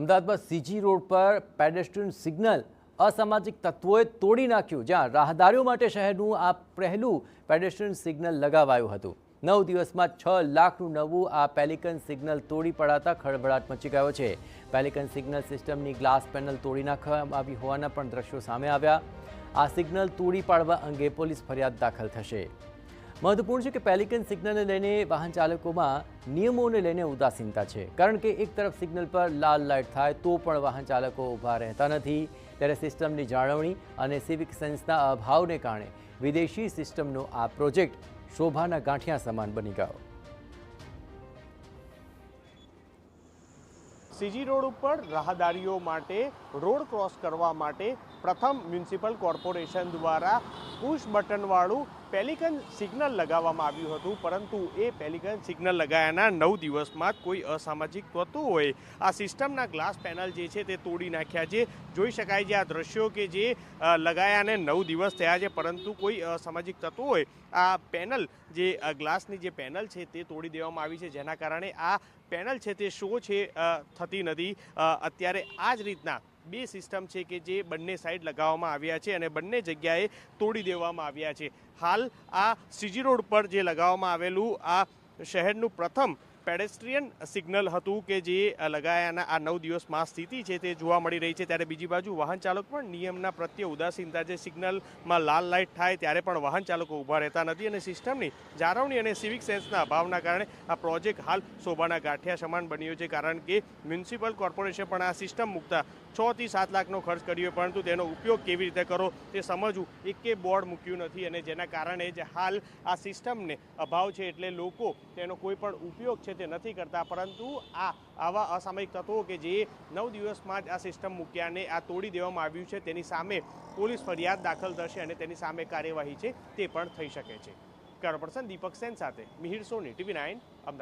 અમદાવાદમાં CG road પર પેડેસ્ટ્રીયન signal અસામાજિક તત્વોએ તોડી નાખ્યું, જ્યાં રાહદારીઓ માટે શહેરનું આ પહેલું પેડેસ્ટ્રીયન સિગ્નલ લગાવાયું હતું। 9 દિવસમાં 6 લાખનું નવું આ પેલિકન સિગ્નલ તોડી પડાતા ખળભળાટ મચી ગયો છે। પેલિકન સિગ્નલ સિસ્ટમની ગ્લાસ પેનલ તોડી નાખવામાં આવી હોવાના પણ દ્રશ્યો સામે આવ્યા। આ સિગ્નલ તોડી પાડવા અંગે પોલીસ ફરિયાદ દાખલ થશે। મહત્વપૂર્ણ છે કે પેલિકન સિગ્નલને લઈને વાહન ચાલકોમાં નિયમોને લઈને ઉદાસીનતા છે, કારણ કે એક તરફ સિગ્નલ પર લાલ લાઇટ થાય તો પણ વાહન ચાલકો ઊભા રહેતા નથી, ત્યારે સિસ્ટમની જાળવણી અને સિવિક સેન્સના અભાવને કારણે વિદેશી સિસ્ટમનો આ પ્રોજેક્ટ શોભાના ગાંઠિયા સમાન બની ગયો। સીજી રોડ ઉપર રાહદારીઓ માટે રોડ ક્રોસ કરવા માટે પ્રથમ મ્યુનિસિપલ કોર્પોરેશન દ્વારા પુશ બટનવાળું પેલિકન સિગ્નલ લગાવવામાં આવ્યું હતું, પરંતુ એ પેલિકન સિગ્નલ લગાવ્યાના 9 દિવસમાં જ કોઈ અસામાજિક તત્વોએ આ સિસ્ટમના ગ્લાસ પેનલ જે છે તે તોડી નાખ્યા છે। જોઈ શકાય છે આ દ્રશ્યો કે જે લગાવ્યાને 9 દિવસ થયા છે, પરંતુ કોઈ અસામાજિક તત્વોએ આ પેનલ જે ગ્લાસની જે પેનલ છે તે તોડી દેવામાં આવી છે, જેના કારણે આ પેનલ છે તે શો છે થતી નથી। અત્યારે આ જ રીતના બે સિસ્ટમ છે કે જે બંને સાઈડ લગાવવામાં આવ્યા છે અને બંને જગ્યાએ તોડી દેવામાં આવ્યા છે। હાલ આ સીજી રોડ પર જે લગાવવામાં આવેલું આ શહેરનું પ્રથમ પેડેસ્ટ્રીયન સિગ્નલ હતું કે જે લગાયાના આ 9 દિવસમાં સ્થિતિ છે તે જોવા મળી રહી છે, ત્યારે બીજી બાજુ વાહન ચાલક પણ નિયમના પ્રત્યે ઉદાસીનતા છે। સિગ્નલમાં લાલ લાઇટ થાય ત્યારે પણ વાહન ચાલકો ઊભા રહેતા નથી અને સિસ્ટમની જાળવણી અને સિવિક સેન્સના અભાવના કારણે આ પ્રોજેક્ટ હાલ શોભાના ગાંઠિયા સમાન બન્યો છે, કારણ કે મ્યુનિસિપલ કોર્પોરેશન પણ આ સિસ્ટમ મૂકતા 6 થી 7 લાખનો ખર્ચ કર્યો, પરંતુ તેનો ઉપયોગ કેવી રીતે કરો તે સમજવું એકે બોર્ડ મૂક્યું નથી અને જેના કારણે જ હાલ આ સિસ્ટમને અભાવ છે, એટલે લોકો તેનો કોઈ પણ ઉપયોગ છે તે નથી કરતા। પરંતુ આવા અસામયિક તત્વો કે જે 9 દિવસમાં જ આ સિસ્ટમ મૂક્યાને આ તોડી દેવામાં આવ્યું છે, તેની સામે પોલીસ ફરિયાદ દાખલ થશે અને તેની સામે કાર્યવાહી છે તે પણ થઈ શકે છે। કેમેરા પર્સન દીપક સેન સાથે મિહિર સોની, TV9 અમદાવાદ।